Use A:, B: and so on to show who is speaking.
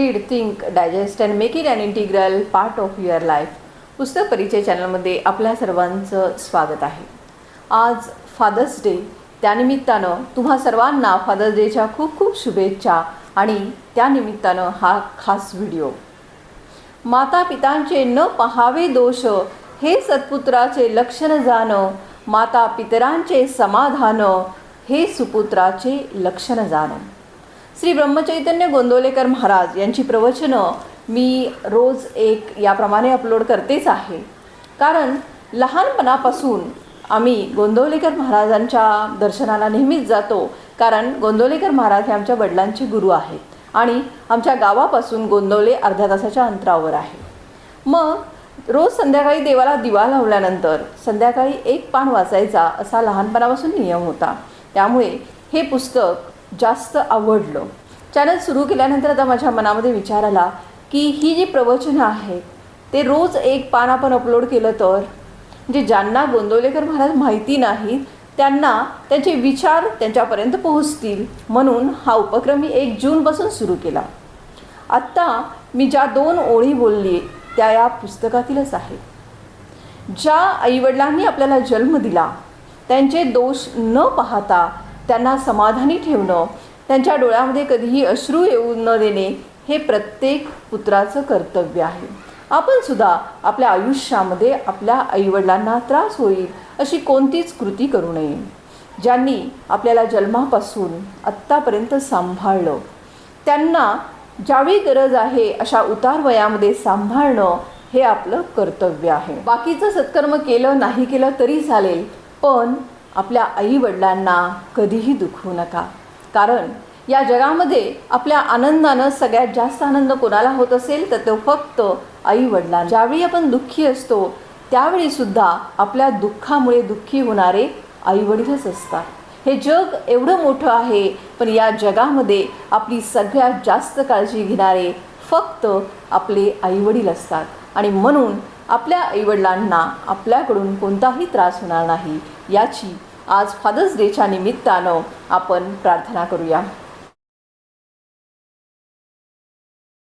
A: Read, think, digest and make it an integral part of your life. पुस्तक परिचय चॅनलमध्ये आपल्या सर्वांचं स्वागत आहे. आज फादर्स डे, त्यानिमित्तानं तुम्हा सर्वांना फादर्स डेच्या खूप खूप शुभेच्छा. आणि त्यानिमित्तानं हा खास व्हिडिओ. माता पितांचे न पहावे दोष, हे सत्पुत्राचे लक्षण जाण. माता पितरांचे समाधान, हे सुपुत्राचे लक्षण जाण. श्री ब्रह्मचैतन्य गोंदवलेकर महाराज यांची प्रवचनं मी रोज एक याप्रमाणे अपलोड करतेच आहे. कारण लहानपणापासून आम्ही गोंदवलेकर महाराजांच्या दर्शनाला नेहमीच जातो. कारण गोंदवलेकर महाराज हे आमच्या वडिलांचे गुरु आहेत आणि आमच्या गावापासून गोंदवले अर्ध्या तासाच्या अंतरावर आहे. मग रोज संध्याकाळी देवाला दिवा लावल्यानंतर संध्याकाळी एक पान वाचायचा असा लहानपणापासून नियम होता. त्यामुळे हे पुस्तक जास्त आवडलं. चॅनल सुरू केल्यानंतर आता माझ्या मनामध्ये विचार आला की ही जी प्रवचनं आहेत ते रोज एक पान आपण अपलोड केलं तर म्हणजे ज्यांना गोंदवलेकर महाराज माहिती नाहीत त्यांना त्यांचे विचार त्यांच्यापर्यंत पोहोचतील, म्हणून हा उपक्रम मी 1 जूनपासून सुरू केला. आत्ता मी ज्या 2 ओळी बोलली त्या या पुस्तकातीलच आहेत. ज्या आईवडिलांनी आपल्याला जन्म दिला त्यांचे दोष न पाहता त्यांना समाधानी ठेवणं, त्यांच्या डोळ्यामध्ये कधीही अश्रू येऊ न देणे, हे प्रत्येक पुत्राचं कर्तव्य आहे. आपण सुद्धा आपल्या आयुष्यामध्ये आपल्या आईवडिलांना त्रास होईल अशी कोणतीच कृती करू नये. ज्यांनी आपल्याला जन्मापासून आत्तापर्यंत सांभाळलं त्यांना ज्यावेळी गरज आहे अशा उतार वयामध्ये सांभाळणं हे आपलं कर्तव्य आहे. बाकीचं सत्कर्म केलं नाही केलं तरी चालेल, पण आपल्या आईवडिलांना कधीही दुखवू नका. कारण या जगामध्ये आपल्या आनंदानं सगळ्यात जास्त आनंद कोणाला होत असेल तर तो फक्त आईवडिलांना. ज्यावेळी आपण दुःखी असतो त्यावेळीसुद्धा आपल्या दुःखामुळे दुःखी होणारे आईवडीलच असतात. हे जग एवढं मोठं आहे, पण या जगामध्ये आपली सगळ्यात जास्त काळजी घेणारे फक्त आपले आईवडील असतात. आणि म्हणून आपल्या आईवडिलांना आपल्याकडून कोणताही त्रास होणार नाही याची आज फादर्स डेच्या निमित्तानं आपण प्रार्थना करूया.